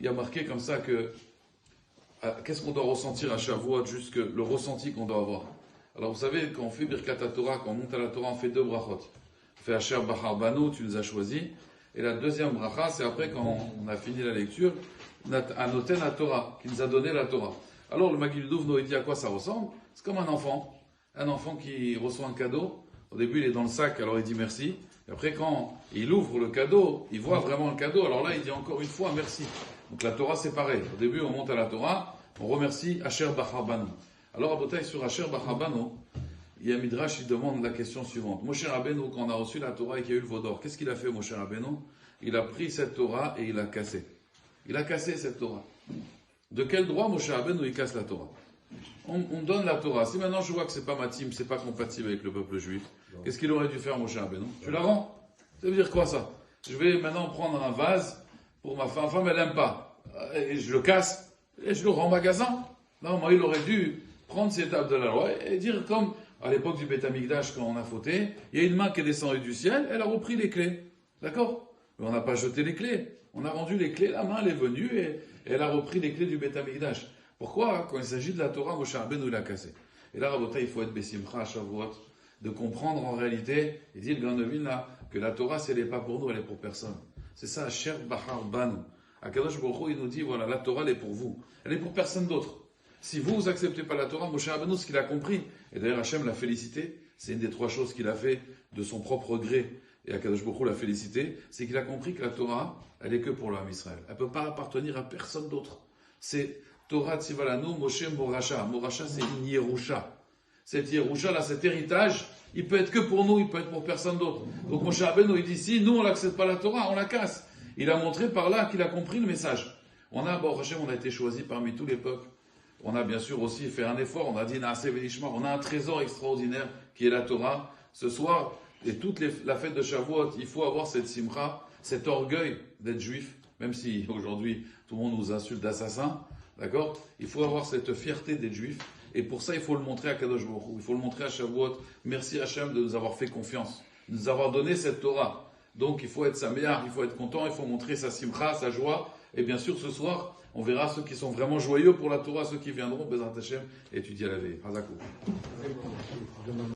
il y a marqué comme ça que qu'est-ce qu'on doit ressentir à Shavuot, juste que le ressenti qu'on doit avoir. Alors vous savez, quand on fait Birkat Torah, quand on monte à la Torah, on fait deux brachot. On fait Asher Bachar Banu, tu nous as choisis. Et la deuxième bracha, c'est après quand on a fini la lecture, Anoten la Torah, qui nous a donné la Torah. Alors le Maggid Duvno, il dit à quoi ça ressemble? C'est comme un enfant qui reçoit un cadeau. Au début, il est dans le sac, alors il dit merci. Et après, quand il ouvre le cadeau, il voit vraiment le cadeau. Alors là, il dit encore une fois merci. Donc la Torah, c'est pareil. Au début, on monte à la Torah, on remercie Asher Bachar Banu. Alors, à Botaï, sur Asher Bachar Banu, il y a Midrash, il demande la question suivante. Moshe Rabbeinu, quand on a reçu la Torah et qu'il y a eu le veau d'or, qu'est-ce qu'il a fait, Moshe Rabbeinu? Il a pris cette Torah et il l'a cassée. Il a cassé cette Torah. De quel droit Moshe Rabbeinu il casse la Torah? On donne la Torah. Si maintenant je vois que c'est pas matim, c'est pas compatible avec le peuple juif, qu'est-ce qu'il aurait dû faire Moshe Rabbeinu? Tu la rends? Ça veut dire quoi ça? Je vais maintenant prendre un vase pour ma femme. Ma femme elle aime pas. Et je le casse et je le rends en magasin. Non, moi il aurait dû prendre ces tables de la loi et dire comme à l'époque du Beth Amikdash quand on a fauté, il y a une main qui est descendue du ciel, elle a repris les clés. D'accord? Mais on n'a pas jeté les clés. On a rendu les clés, la main elle est venue et elle a repris les clés du Beth Amikdash. Pourquoi? Quand il s'agit de la Torah, Moshe Rabbeinu l'a cassé. Et là, Rabotai, il faut être Bessimcha à Shavuot, de comprendre en réalité, il dit le Gaon de Vilna, que la Torah, elle n'est pas pour nous, elle est pour personne. C'est ça, Asher Bachar Banu. Akadosh Baruch Hu, il nous dit, voilà, la Torah, elle est pour vous. Elle est pour personne d'autre. Si vous n'acceptez pas la Torah, Moshe Rabbeinu, ce qu'il a compris, et d'ailleurs Hachem l'a félicité, c'est une des trois choses qu'il a fait de son propre gré, et Akadosh Baruch Hu l'a félicité, c'est qu'il a compris que la Torah, elle est que pour l'homme Israël. Elle ne peut pas appartenir à personne d'autre. C'est Torah Tzivalanu Moshe Moracha. Moracha, c'est une Yerusha. Cette Yerusha, là, cet héritage, il peut être que pour nous, il peut être pour personne d'autre. Donc Moshe Rabbeinu, il dit, si nous, on n'accepte pas la Torah, on la casse. Il a montré par là qu'il a compris le message. On a, bon, Hachem, on a été choisi parmi tous les peuples. On a bien sûr aussi fait un effort. On a dit, Naaseh V'Nishma, on a un trésor extraordinaire qui est la Torah. Ce soir, et toute la fête de Shavuot, il faut avoir cette simcha, cet orgueil d'être juif, même si aujourd'hui, tout le monde nous insulte d'assassins. D'accord? Il faut avoir cette fierté d'être juif. Et pour ça, il faut le montrer à Kadosh Baruch Hu. Il faut le montrer à Shavuot. Merci Hachem de nous avoir fait confiance, de nous avoir donné cette Torah. Donc, il faut être saméach, il faut être content, il faut montrer sa simcha, sa joie. Et bien sûr, ce soir, on verra ceux qui sont vraiment joyeux pour la Torah, ceux qui viendront, Bezrat Hachem, étudier la veille. Hazakou.